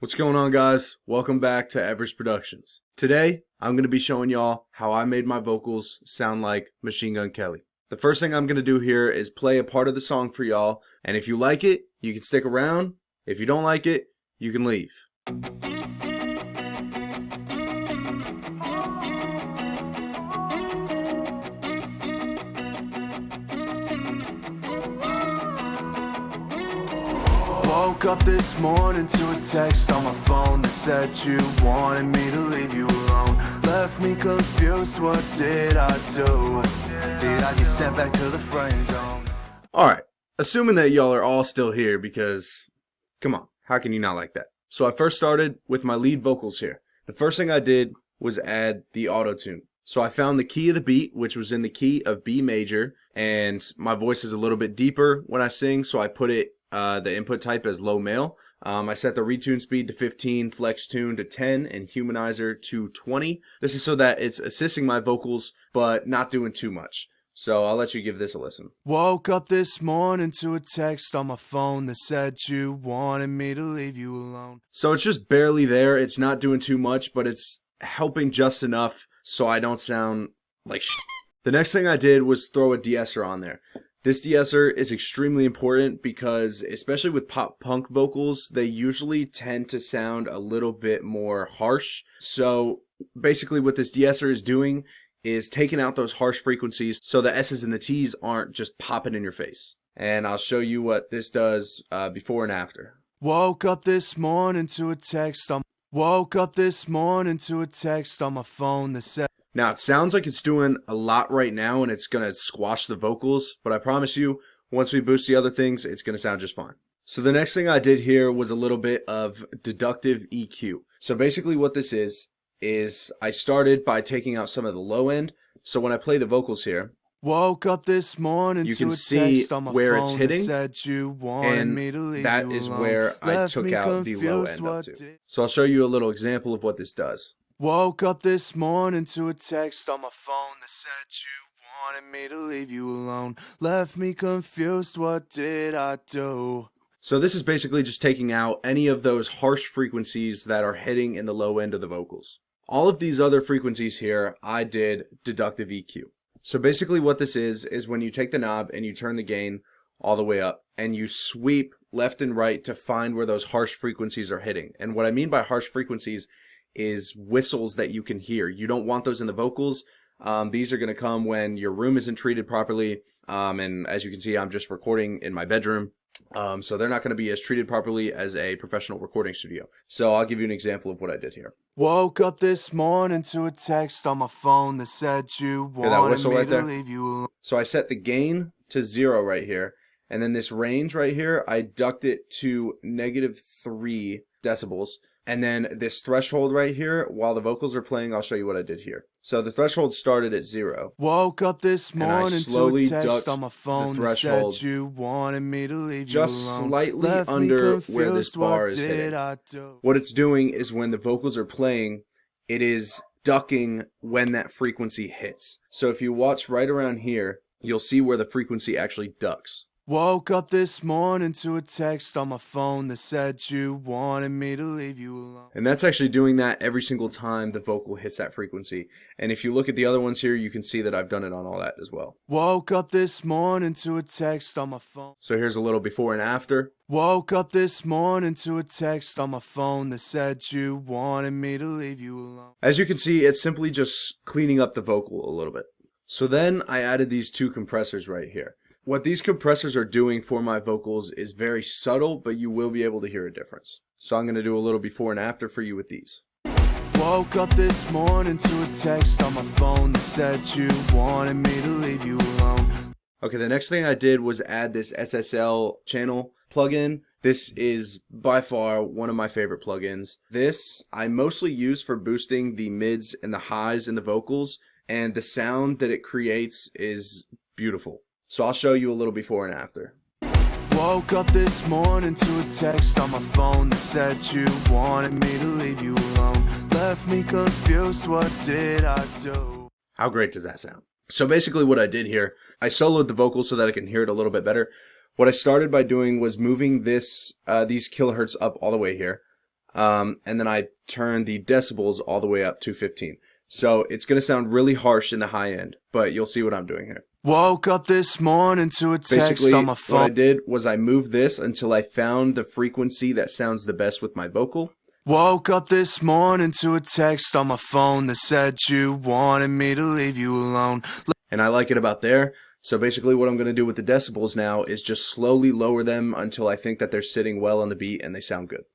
What's going on, guys? Welcome back to everestproductions. Today, I'm going to be showing y'all how I made my vocals sound like Machine Gun Kelly. The first thing I'm going to do here is play a part of the song for y'all, and if you like it, you can stick around. If you don't like it, you can leave. Woke up this morning to a text on my phone that said you wanted me to leave you alone. Left me confused, what did I do? Did I get sent back to the friend zone? Alright, assuming that y'all are all still here because, come on, how can you not like that? So I first started with my lead vocals here. The first thing I did was add the auto-tune. So I found the key of the beat, which was in the key of B major, and my voice is a little bit deeper when I sing, so I put it the input type as low male. I set the retune speed to 15, flex tune to 10, and humanizer to 20. This is so that it's assisting my vocals, but not doing too much. So I'll let you give this a listen. Woke up this morning to a text on my phone that said you wanted me to leave you alone. So it's just barely there. It's not doing too much, but it's helping just enough so I don't sound like shit. The next thing I did was throw a de-esser on there. This de-esser is extremely important because, especially with pop punk vocals, they usually tend to sound a little bit more harsh. So basically what this de-esser is doing is taking out those harsh frequencies so the S's and the T's aren't just popping in your face. And I'll show you what this does before and after. Woke up this morning to a text on my phone that said. Now, it sounds like it's doing a lot right now and it's going to squash the vocals, but I promise you, once we boost the other things, it's going to sound just fine. So the next thing I did here was a little bit of deductive EQ. So basically what this is I started by taking out some of the low end. So when I play the vocals here, woke up this morning you to can a see text on my where phone it's hitting, that said you wanted and me to leave that you is alone. where I Left took me out the low confused, end up what to. did- So I'll show you a little example of what this does. Woke up this morning to a text on my phone that said you wanted me to leave you alone. Left me confused, what did I do? So this is basically just taking out any of those harsh frequencies that are hitting in the low end of the vocals. All of these other frequencies here, I did deductive EQ. So basically what this is when you take the knob and you turn the gain all the way up and you sweep left and right to find where those harsh frequencies are hitting. And what I mean by harsh frequencies is whistles that you can hear. You don't want those in the vocals. These are going to come when your room isn't treated properly. And as you can see, I'm just recording in my bedroom. So they're not going to be as treated properly as a professional recording studio. So I'll give you an example of what I did here. Woke up this morning to a text on my phone that said you Hear that wanted whistle me right to there? leave you alone. So I set the gain to 0 right here. And then this range right here, I ducked it to -3 decibels. And then this threshold right here, while the vocals are playing, I'll show you what I did here. So the threshold started at 0. Woke up this morning to a text ducked on my phone the that threshold said you wanted me to leave you just alone. slightly Left me under where this confused, bar what is did hitting. I do? What it's doing is when the vocals are playing, it is ducking when that frequency hits. So if you watch right around here, you'll see where the frequency actually ducks. Woke up this morning to a text on my phone that said you wanted me to leave you alone. And that's actually doing that every single time the vocal hits that frequency. And if you look at the other ones here, you can see that I've done it on all that as well. Woke up this morning to a text on my phone. So here's a little before and after. Woke up this morning to a text on my phone that said you wanted me to leave you alone. As you can see, it's simply just cleaning up the vocal a little bit. So then I added these two compressors right here. What these compressors are doing for my vocals is very subtle, but you will be able to hear a difference. So I'm going to do a little before and after for you with these. Woke up this morning to a text on my phone that said you wanted me to leave you alone. Okay, the next thing I did was add this SSL channel plugin. This is by far one of my favorite plugins. This I mostly use for boosting the mids and the highs in the vocals, and the sound that it creates is beautiful. So I'll show you a little before and after. Woke up this morning to a text on my phone that said you wanted me to leave you alone. Left me confused, what did I do? How great does that sound? So basically what I did here, I soloed the vocals so that I can hear it a little bit better. What I started by doing was moving these kilohertz up all the way here. and then I turned the decibels all the way up to 15. So it's going to sound really harsh in the high end, but you'll see what I'm doing here. Woke up this morning to a text Basically, on my what I phone. did was I moved this until I found the frequency that sounds the best with my vocal. Woke up this morning to a text on my phone that said you wanted me to leave you alone. And I like it about there. So basically what I'm going to do with the decibels now is just slowly lower them until I think that they're sitting well on the beat and they sound good.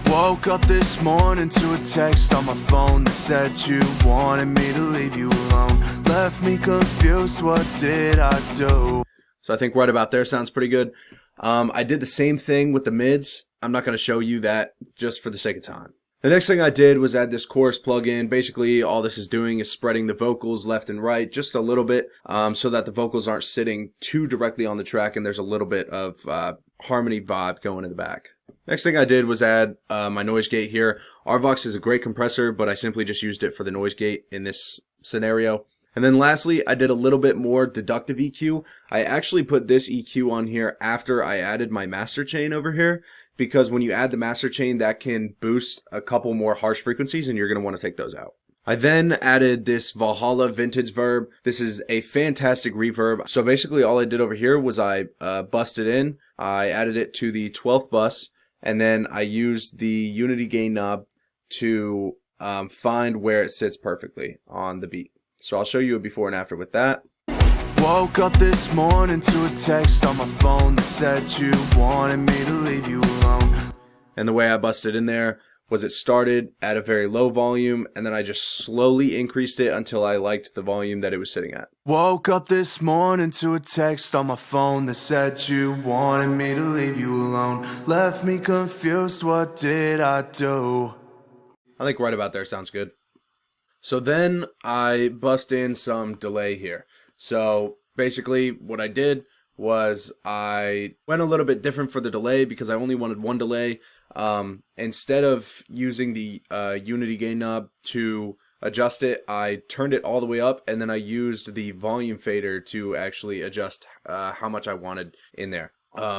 Woke up this morning to a text on my phone that said you wanted me to leave you alone. Left me confused, what did I do? So I think right about there sounds pretty good. I did the same thing with the mids. I'm not going to show you that just for the sake of time. The next thing I did was add this chorus plugin. Basically, all this is doing is spreading the vocals left and right just a little bit so that the vocals aren't sitting too directly on the track and there's a little bit of harmony vibe going in the back. Next thing I did was add my noise gate here. Arvox is a great compressor, but I simply just used it for the noise gate in this scenario. And then lastly, I did a little bit more deductive EQ. I actually put this EQ on here after I added my master chain over here, because when you add the master chain, that can boost a couple more harsh frequencies and you're going to want to take those out. I then added this Valhalla vintage verb. This is a fantastic reverb. So basically all I did over here was I busted in, I added it to the 12th bus, and then I used the unity gain knob to find where it sits perfectly on the beat. So I'll show you a before and after with that. Woke up this morning to a text on my phone that said you wanted me to leave you alone. And the way I busted in there was it started at a very low volume and then I just slowly increased it until I liked the volume that it was sitting at. Woke up this morning to a text on my phone that said you wanted me to leave you alone. Left me confused, what did I do? I think right about there sounds good. So then I bust in some delay here. So basically what I did was I went a little bit different for the delay because I only wanted one delay. Instead of using the unity gain knob to adjust it, I turned it all the way up and then I used the volume fader to actually adjust how much I wanted in there.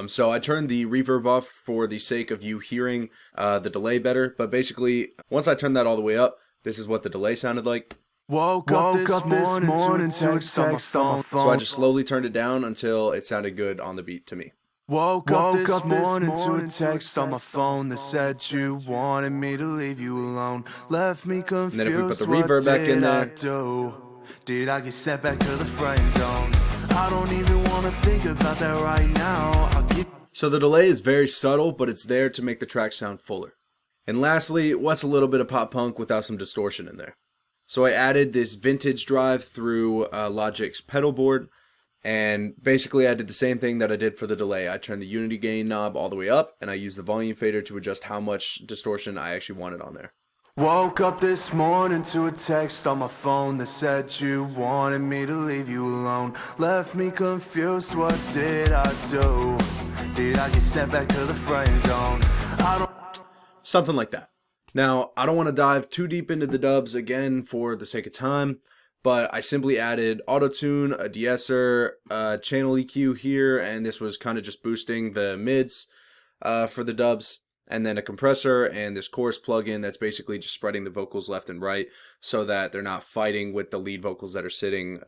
So I turned the reverb off for the sake of you hearing the delay better, but basically once I turned that all the way up, this is what the delay sounded like. Woke up this morning to a text on my phone. So I just slowly turned it down until it sounded good on the beat to me. Woke up this morning to a text on my phone that said you wanted me to leave you alone. Left me confused, And then if we put the reverb back in there, did I get sent back to the friend zone? I don't even want to think about that right now. So the delay is very subtle, but it's there to make the track sound fuller. And lastly, what's a little bit of pop punk without some distortion in there? So I added this vintage drive through Logic's pedal board, and basically I did the same thing that I did for the delay. I turned the unity gain knob all the way up, and I used the volume fader to adjust how much distortion I actually wanted on there. Woke up this morning to a text on my phone that said you wanted me to leave you alone. Left me confused, what did I do? Did I get sent back to the friend zone? Something like that. Now, I don't want to dive too deep into the dubs again for the sake of time, but I simply added auto-tune, a de-esser, channel EQ here, and this was kind of just boosting the mids for the dubs, and then a compressor and this chorus plugin that's basically just spreading the vocals left and right so that they're not fighting with the lead vocals that are sitting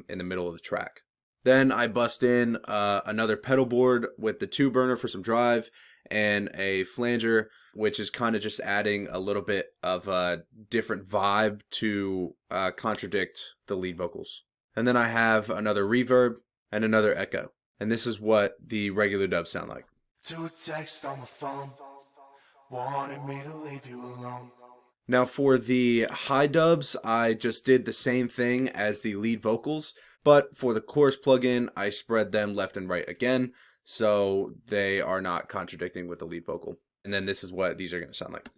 in the middle of the track. Then I bust in another pedal board with the 2 burner for some drive and a flanger, which is kind of just adding a little bit of a different vibe to contradict the lead vocals. And then I have another reverb and another echo. And this is what the regular dubs sound like. To a text on my phone, wanted me to leave you alone. Now for the high dubs, I just did the same thing as the lead vocals, but for the chorus plugin, I spread them left and right again, so they are not contradicting with the lead vocal. And then this is what these are going to sound like.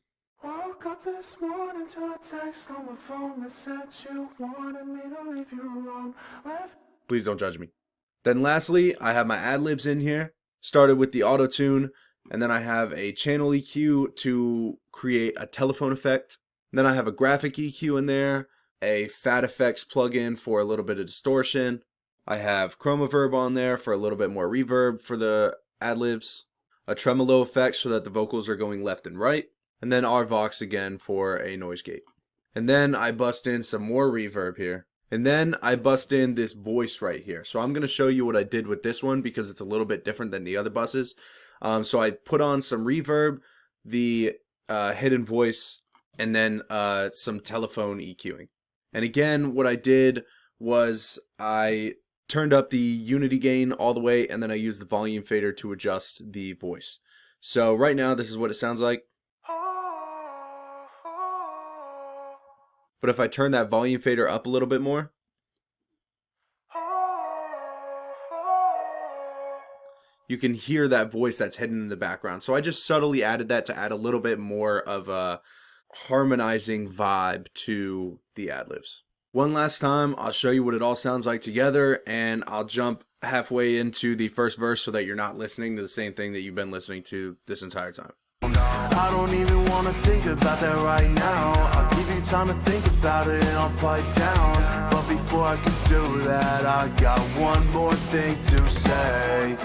Woke up this morning to a text on my phone that said you wanted me to leave you alone. Please don't judge me. Then lastly, I have my ad-libs in here. Started with the auto-tune, and then I have a channel EQ to create a telephone effect. Then I have a graphic EQ in there, a Fat Effects plugin for a little bit of distortion. I have Chroma Verb on there for a little bit more reverb for the ad-libs. A tremolo effect so that the vocals are going left and right. and then our Vox again for a noise gate. And then I bust in some more reverb here. And then I bust in this voice right here. So I'm going to show you what I did with this one because it's a little bit different than the other buses. So I put on some reverb, the hidden voice, and then some telephone EQing. And again, what I did was I turned up the unity gain all the way, and then I used the volume fader to adjust the voice. So right now, this is what it sounds like. But if I turn that volume fader up a little bit more, you can hear that voice that's hidden in the background. So I just subtly added that to add a little bit more of a harmonizing vibe to the ad-libs. One last time, I'll show you what it all sounds like together, and I'll jump halfway into the first verse so that you're not listening to the same thing that you've been listening to this entire time. I don't even wanna think about that right now. I'll give you time to think about it and I'll pipe down. But before I can do that, I got one more thing to say.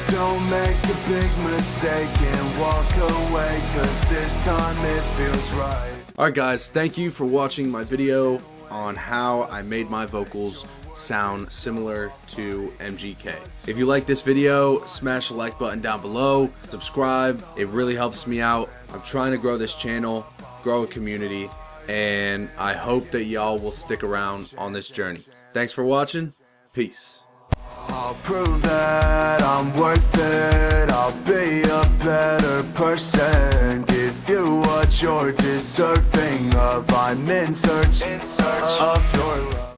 Don't make a big mistake and walk away, 'cause this time it feels right. Alright guys, thank you for watching my video on how I made my vocals sound similar to MGK. If you like this video, smash the like button down below, subscribe, it really helps me out. I'm trying to grow this channel, grow a community, and I hope that y'all will stick around on this journey. Thanks for watching, peace. I'll prove that I'm worth it, I'll be a better person, give you what you're deserving of. I'm in search of your love.